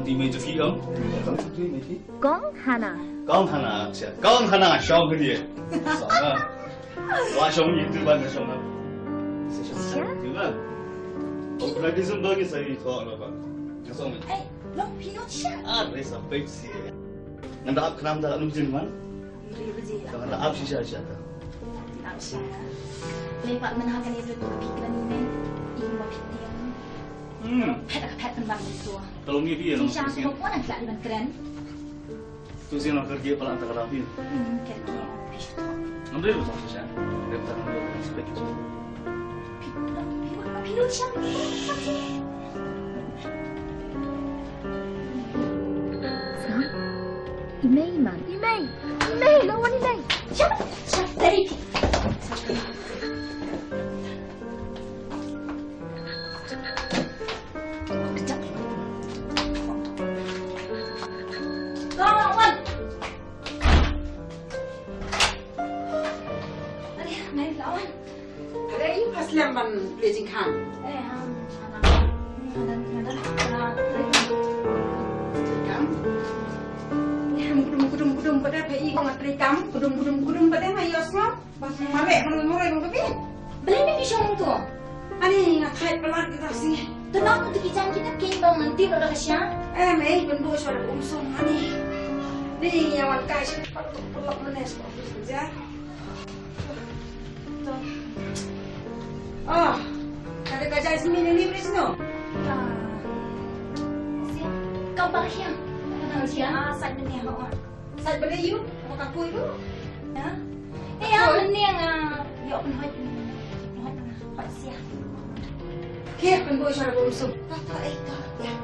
đi mấy chỗ phi không? Con Hana. Con Hana, con Hana xong cái gì? Xong à? Lo xong gì từ ban cái xong à? Đúng không? Ông phải đi dùng đôi cái gì thôi mà bạn. Xong rồi. Eh, long Pinocchio. Ah, đấy sao bây giờ? Nanda ap kenam dah nung jin man? Beri Kalau nanda ap sisa sisa. Aisyah. Lepas menahan itu kepikiran ini, ingin berpikir. Pet penbang itu. Kalau ngi dia nung Insya sisi. Allah pun akan dengan keren. Tu sih nak kerja pala antara rapi. Kira-kira. Nanda itu tak sisa. Dia tak nanda respect itu. Pinocchio. Imei man. Imei, lawan Imei. Siapa? Dari. Lawan. Mari lawan. Ada ini pas lemban blazing kan. Kudum pada PI ko matrikam, kudum pada hayos mo. Mare mare mo kapi. Beli ni siya tu. Ani ngakai pelar kita sini. Tenang untuk kita kimbang nanti udah kasih. Mei bendu suara umsum ani. Ni yang kai sih pelak menes kok saja. Oh, ada gajah semini ni Brisno. Kau bahagia. Bahagia. Saya ni awak. Saya beli you, mau kapu itu. Ya. Yang yang yuk penhoi siap. Kira bendu suara umsum. Tak ya.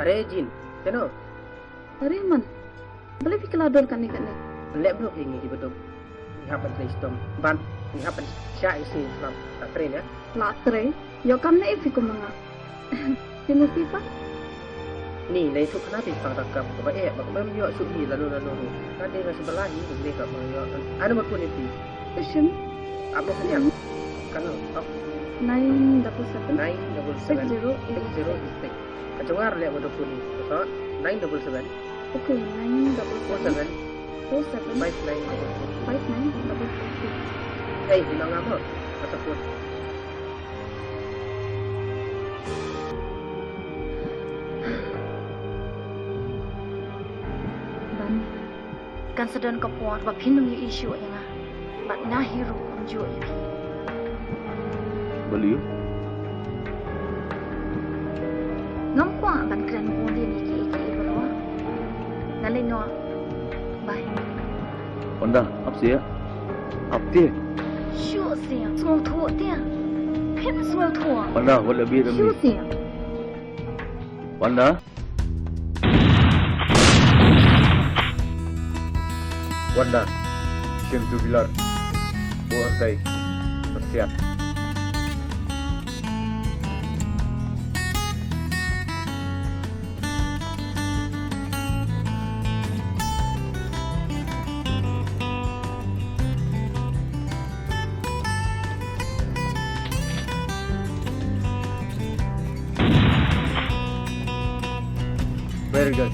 Are Jin, kena? Are man. Boleh fikir ladol kan ni. Lek bro ini di betul. Ngapan Kristom, ban, ngapan Syai sih selam tak tren ya? Latre. Yo kam na ifiku mga. Sino sipa? Ni lai tu kenapa pang takap ke baik, bak mem yo suhi lalu. Kan dia sebelah ni boleh kat yo. Ada mak ni pi. Isim. Apa punya? Kan 977 977 60 Kacangar lek bodoh pun ni. So 977 Okay, 977 47 59 Hey, bilang apa? Ataupun Dan kan sedang kepuat bab hinung yu isu yang ah. Bab nahiru unjuk ipi. Beli? Ngam kwa ban kran pun dia iki berwa. Nalai no. Bye. Onda, apa sih? Apa dia? Sure sih, semua tua dia. Pem semua tua. Onda, boleh lebih demi. Sure sih. Onda. Wanda, siang tu bilar, buat day, bersiap. Very good.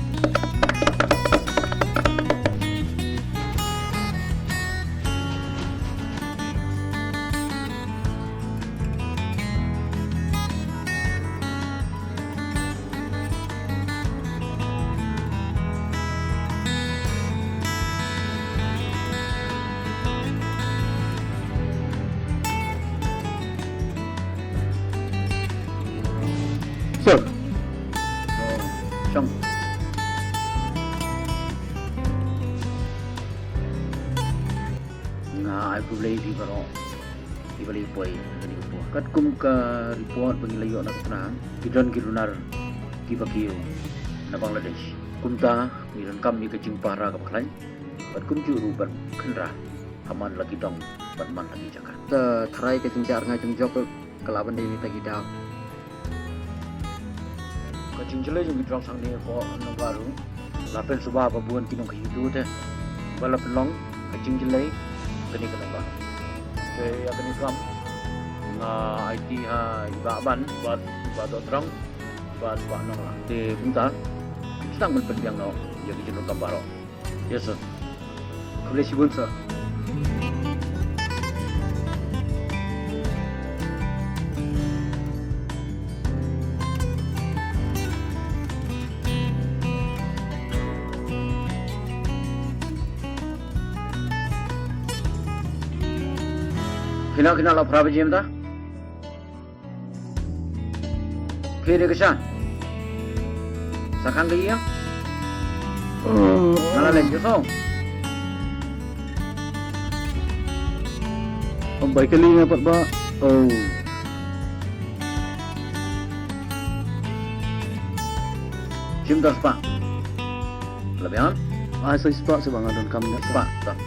Sir. Xong. Nga aku boleh di baro. Di balik poi tadi ko. Kat kum ka report pengilayo na kana. Kidon kirunar kibakio na Bangladesh. Kumta kiran kam ni kajing para ka klan. Kat kum juru ban khandra. aman lagi dong, man lagi jangan. Terai ke cincar ngajung jok ke lawan ini tadi dah. Kacing jelek yang bidang sang ni ko anu baru. Lapen subah babuan kinong kahidu teh. Balap long kacing jelek kini kena baru. Ke ya kini kam. Na IT ha ibaban buat terang buat nong lah. Di bentar. Sedang berpendiang no jadi jenuh kambaro. Yes sir. Boleh sibun sir. Kena lah berapa jam dah? Kira kesan? Sakang lagi ya? Malah lagi song. Baik kali ni dapat ba? Oh. Jam dah sepak. Lebihan? Saya sepak sebangan dan kamu nak Sepak. Tak.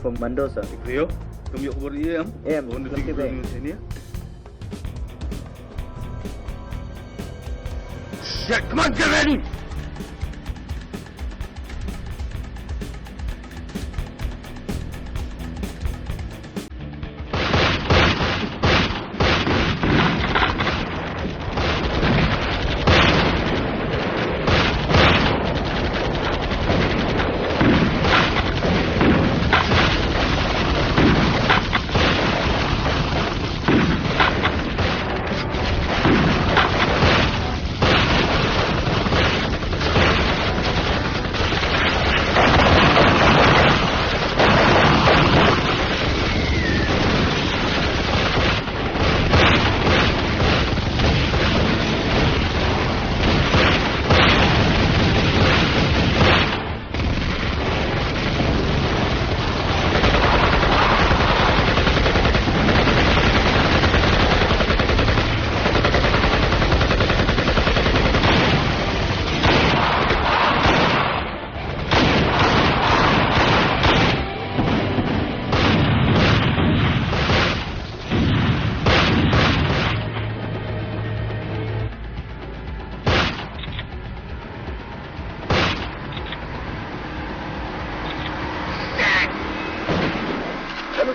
Pembantu sir. Rio, kamu yuk beri ya? Belum Nanti kita sini ya. Shit, come on, get ready!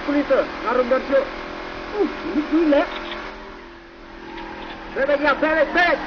Kuliter, ngarum darjo. Ini gila. Bebek ya, bebek.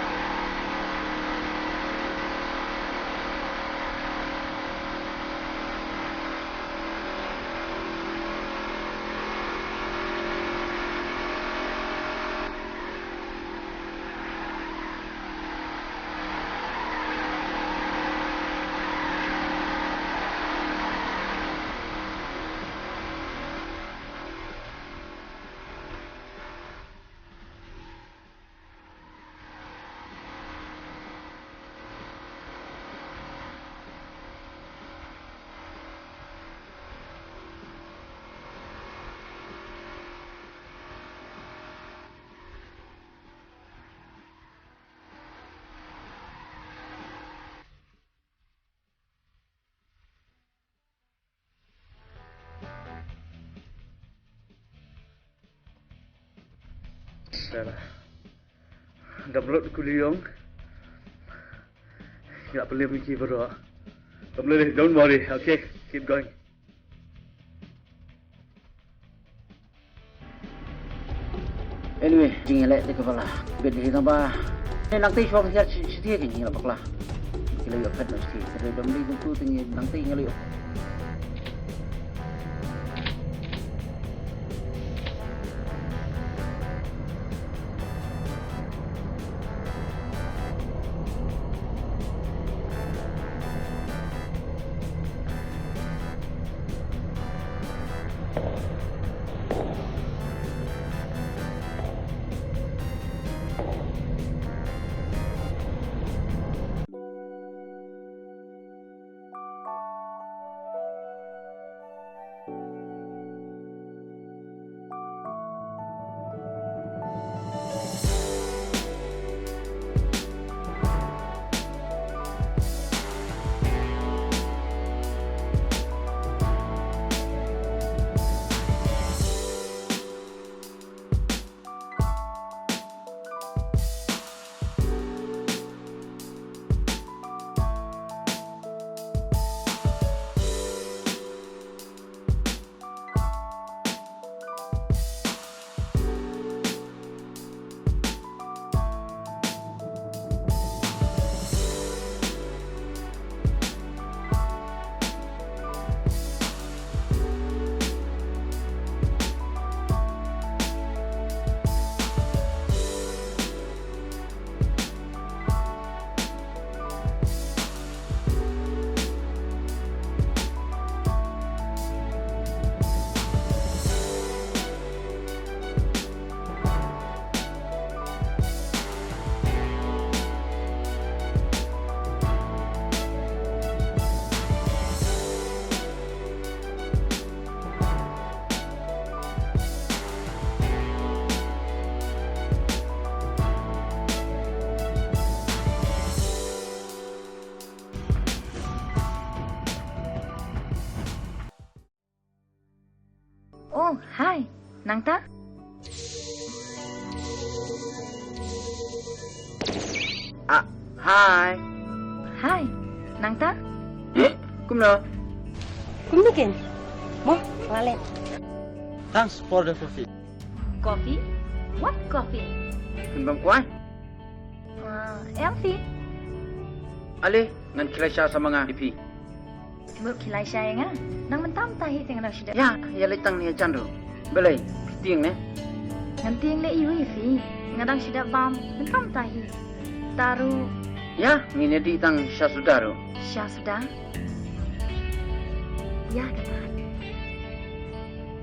Salah. Double kuliong. Nggak boleh mikir bro. Nggak boleh, don't worry. Okay, keep going. Anyway, jing elek di kepala. Biar dia tambah. Nanti suam siap setia jing elek bakla. Kita lihat kat nanti. Kita dah beli tentu tinggi nanti ngelak. Oh, hai, Nangta. Ah, hi. Hai, Nangta. Kumno. Kumnikin. Mo, lalet. Thanks for the coffee. Coffee? What coffee? Kumbang kuai. Elfie. Ali, ngan kilay sa mga ipi. Mur kilay siya nga. Nang mentam tahi tinggal na siya. Ya, ya litang ni chandro. Belai, tiang ne. Nanti yang le iwi fi. Ngadang siya bam. Mentam tahi. Taru Ya, ngine di tang siya sudaro. siya sudah. Ya kapan.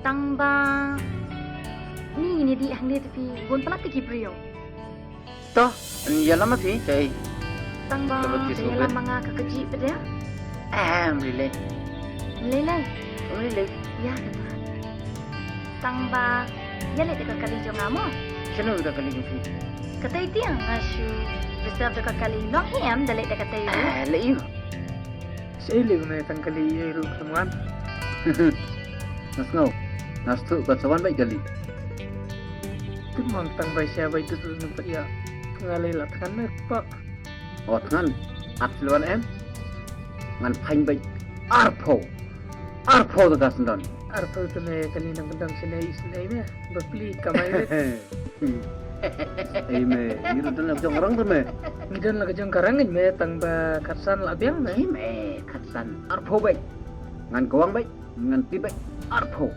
Tangba. Ni ini di hang dia tapi bun pernah pergi brio. Toh, ya lama pi, kay. Tangba. Dapat kisah Dia kan? lama ngah kekeji pada. Lele. Lelai. Lele. Ya kapan. Tangba. Ya le dekat kali jong amo. Sino ka kali pi? Kata itu yang asu. Reserve dekat kali long hiam dalek dekat tayo. Le yu. Sailing na itang kaliyo kamuan. Nas ngau. Nas tu ka sawan baik kali. Tumang tang bay siya bay tutu ng paya. Ngalay latkan na pa. Ot ngan. Aksilwan em. Ngan pain baik. Arpo. Arpo ta sendon. Arto ito na kaninang gandang sinay me. Bapli kamay rin. Me, iru tu nak orang tu me. Ngidan lang kajang karangin me tang ba karsan labiang me. Me, katsan. Arpo baik. Ngan kawang baik. Ngan pi baik. Arpo.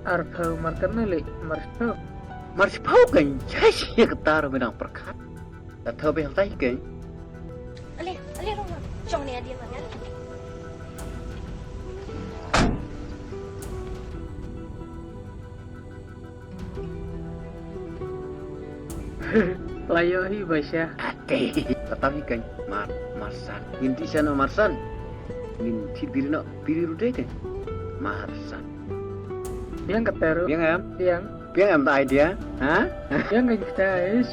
Arto markan na le. Marto. Mars pau kan. Jasi ketar benang perkat. Tak tahu behal tai kan. Ale rong. Chong ni dia mana? Layo hi bay siya. Ate. Tetapi kan. Marsan. Nginti siya no Marsan. Nginti biri rude kan. Marsan. Yang katero. Biang em. Yang. Biang em tak idea. Ha? Yang kita is.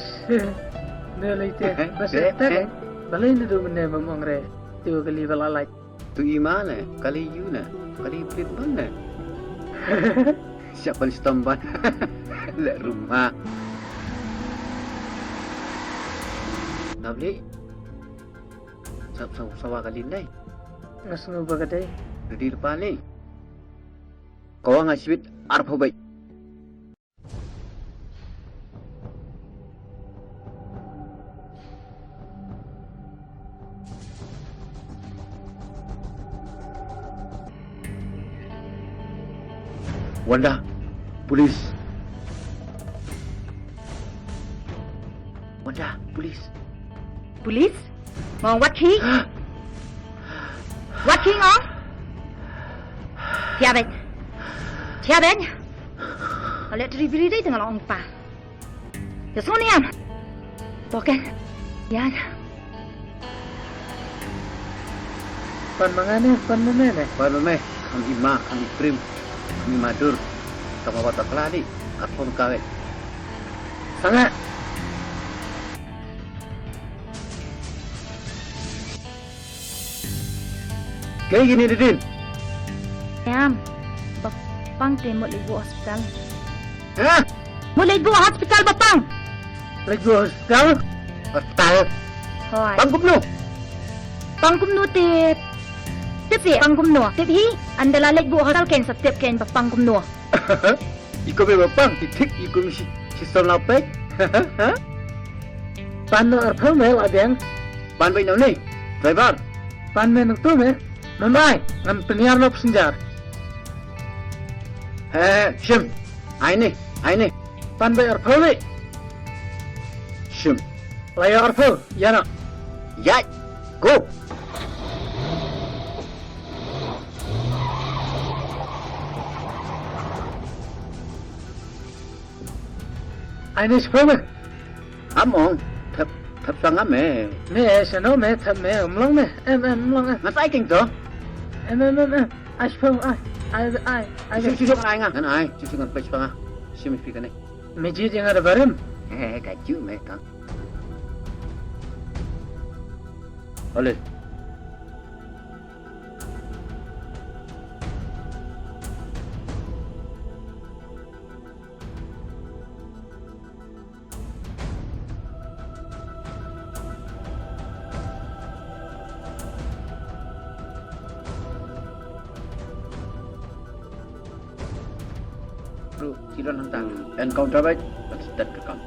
Nalay te. Basta ta. Balay na do mene mamong re. Tiyo kali balalay. Tu imana. Kali yuna. Kali pelit mana. Siapa ni setamban? Lek rumah. ngabli sawa kalin dai Ngasno bagadai. di depan ni kau ngasih arpa baik Wanda, polis. Wanda, polis. Polis? Mau wat khi? Wat khi ngon? Theo bên. Ở lại đi đi dengan orang pa. Ya sini am. Token. Ya. Pan mangane, pan memene. Baru meh, kami ima, kami prim, kami madur, kami wata keladi, kapon kawe. Sangat. Kayak gini Didin. Am. Bapang temo ligo hospital. Hah? Mulai go hospital bapang. Lagi hospital. Hospital. Hoy. Bangkum lu. Pangkum no tip. Tip si pangkum no. Tip hi. Andala ligo hospital ken setiap ken bapangkum no. Iko be bapang, titik iko misi sistem lapek. Pan no arpa mel adeng. Ban bay nào ni? Driver. Pan men nang tu me. Mamai, ngam peniar lop senjar. Shim. Ai ni. Pan bay arpa le. Shim. Laya arpa, yana. Yai. Go. Ai ni sepuluh. Among. Thập sang ám mẹ. Me sano me thap me umlang me. Em umlang em. Mà sai kinh đó. Em. Ai sepuluh ai. Susu ai ngang. Kan ai. Susu ngang pech panga. Shim speaker ni. Meji yang ada barem. Cái chữ mẹ thằng. Oleh. Bro, silon hantang. Encounter baik. Let's ke kamu.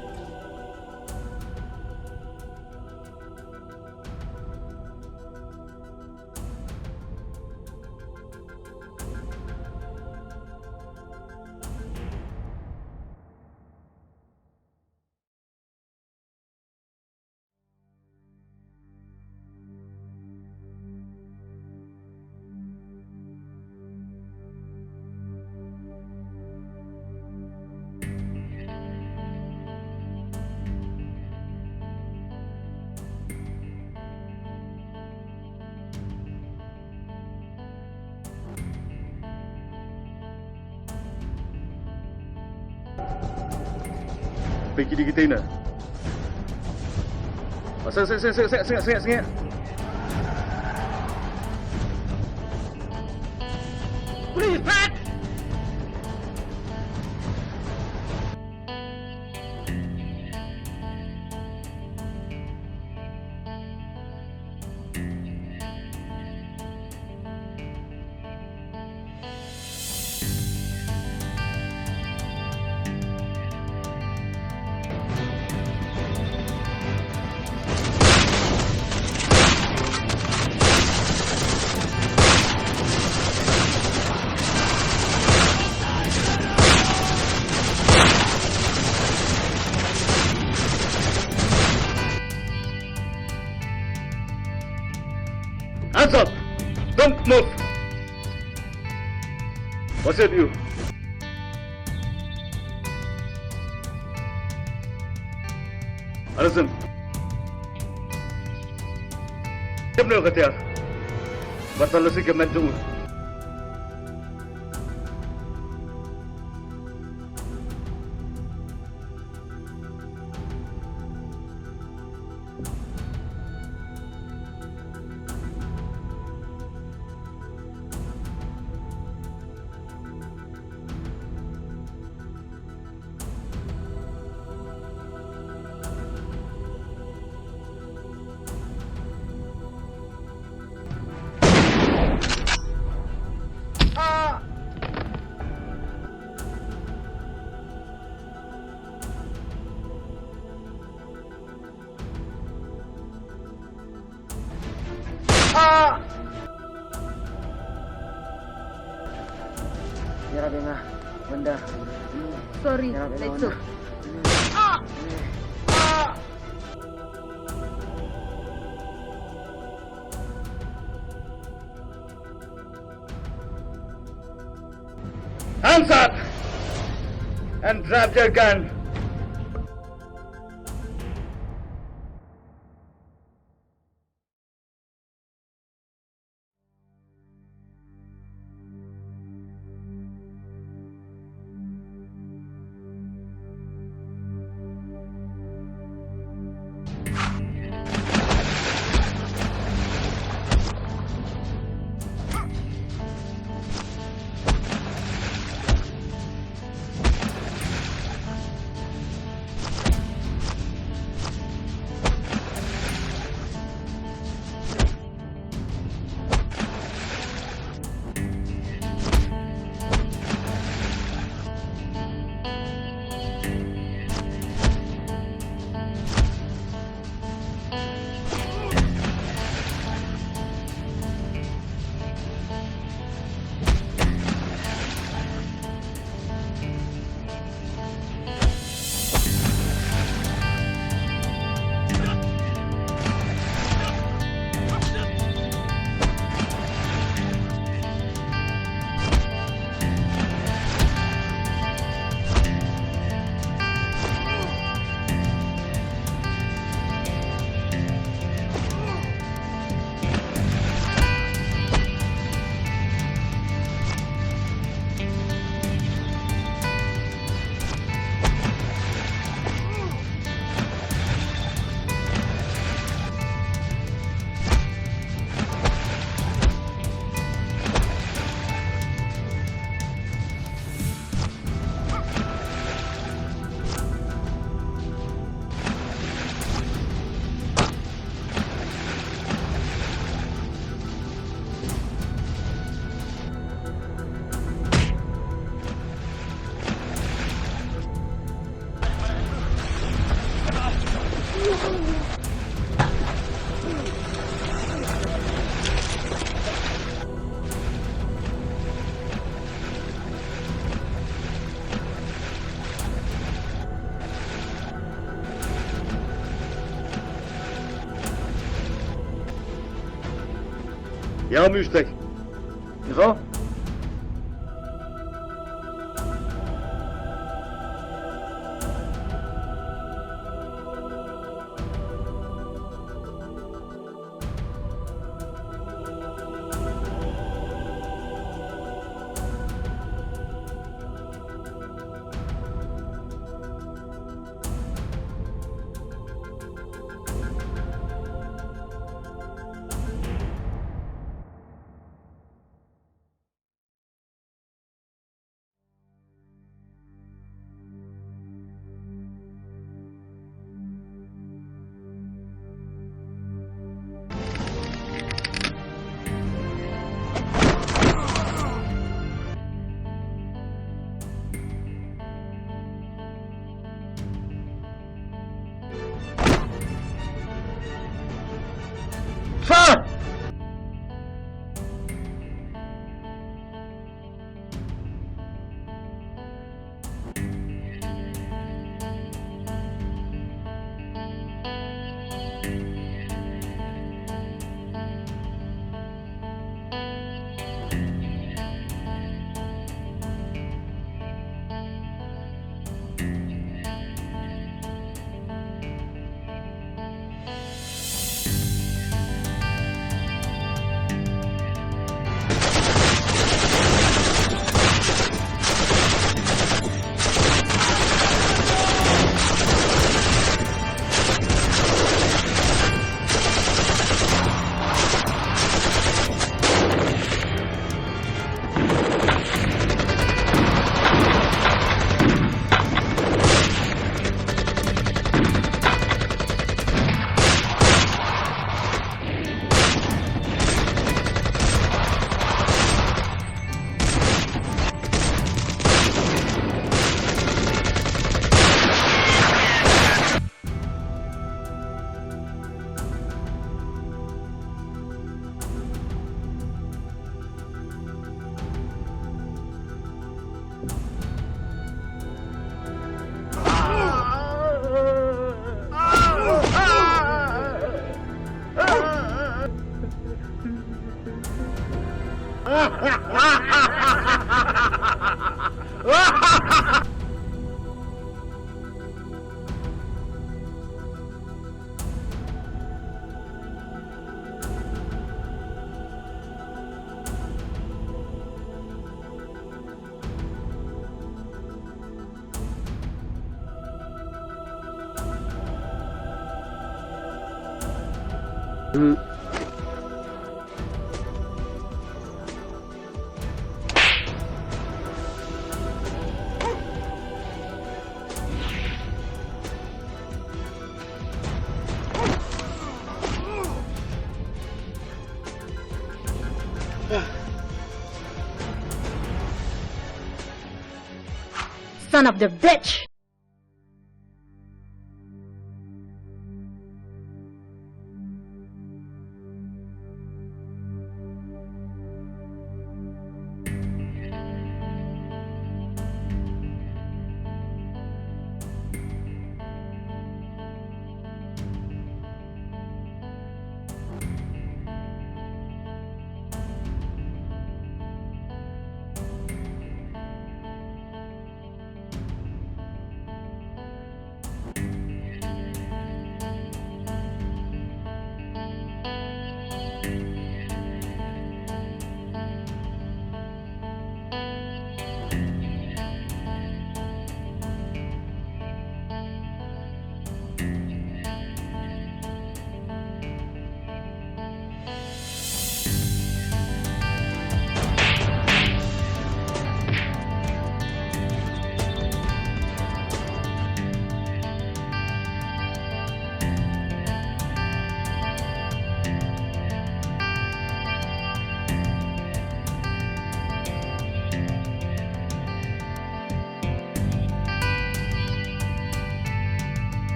Pergi di kita ini. Sengat. Please, Pat. Hands up! Don't move! What's it, you? Alison. Jom dia kata. Masalah si kemen tu. Ya Rabenga, Wanda. Sorry, Ya Rabenga, Letsu. Wanda. Hands up and drop your gun. Ja, Müstek. Wieso? Sir! Son of the bitch!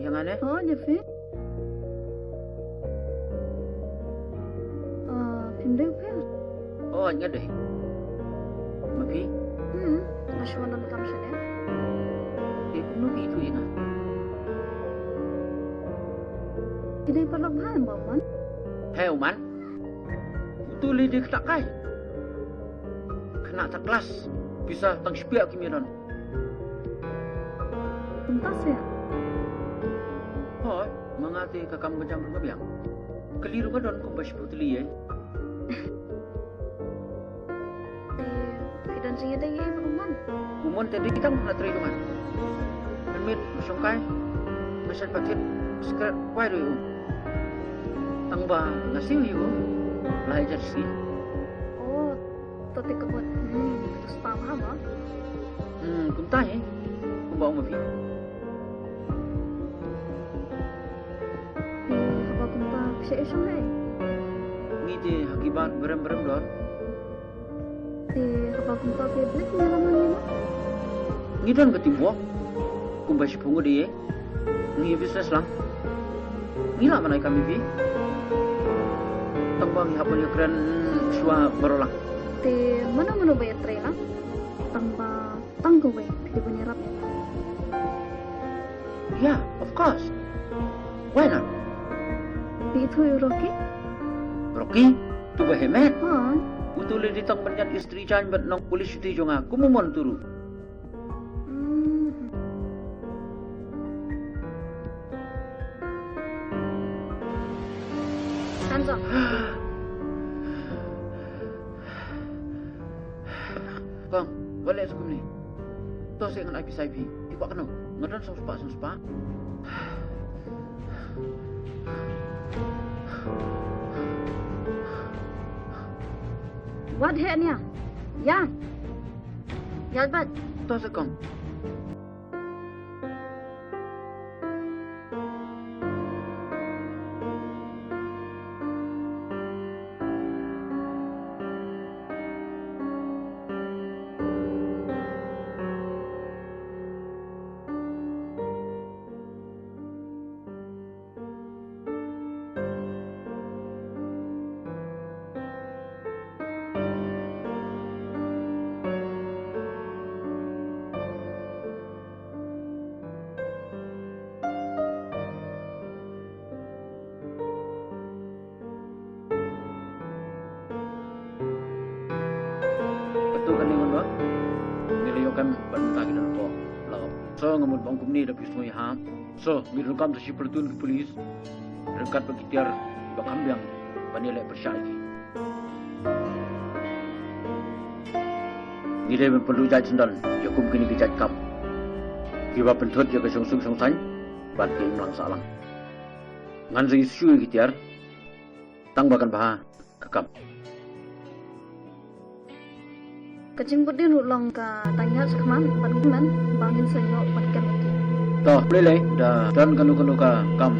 Yang aneh? Oh, Jeffy. Phim đấy phải. Oh, anh nhớ đấy. Mà Phi? Masih mau nonton kamu sana? Cũng nói gitu ya. Tidak perlu paham, Bapak. Heo man. Betul dia tak kai. Kena tak kelas. Bisa tang spiak kimiran. Tuntas ya? Oh, mengati kakam macam berbiang. Keliru ka don kung basip utili eh. Kita sih ada ya, Bapak. Umon tadi kita nak teri man. Permit masongkai. Masal patit sekret wai ru. Tangba ngasiu yu. Lai jersey. Oh, tadi kebut. Terus paham ha? Cũng tay eh. Kung bawa mafi. Apa kumpa bisa esok hai? Ngiti hakibat berem-berem dor. Apa kumpa peblik ngalaman ni? Ngidon ketimbok. Kung basip pungo di eh. Ngi business lang. Ngila manay kami fi. tangbang hapon yung kren suwa barolang. Te mana ba tre lang? Tanggo ba? Hindi ba nirap ya? Yeah, of course. Why not? Di itu yung Rocky? Rocky, tu ba hemet? Ha? Utuli ditang banyak istri jan bat nang polis uti jonga kumumon turu. Hands up. Kang, balik sa kumni. To sa ngan IP. Iba ka no. Ngadan sa spa. What happened ya? Ya. Yalbat. To sa kang. Betul kan lingon ba? Niliyokan pantagi na po. Lao. So ngamud bang kumni da pismo ha. So ngidul kam sa platoon ke polis. Rengkat pagitiar ba kambyang panilai persyai. Ngidai ben perlu jaj sendal. Yakum kini ke jaj kam. Kiba pentot ya ke sungsung sungsang. Bat ke imlang salang. Ngan sa isu gitiar. Tang bakan baha kakam. Kacing berdin ulang ka tanya sekaman paniman bangin senyo patikan itu. Toh, boleh dah dan kanu ka kam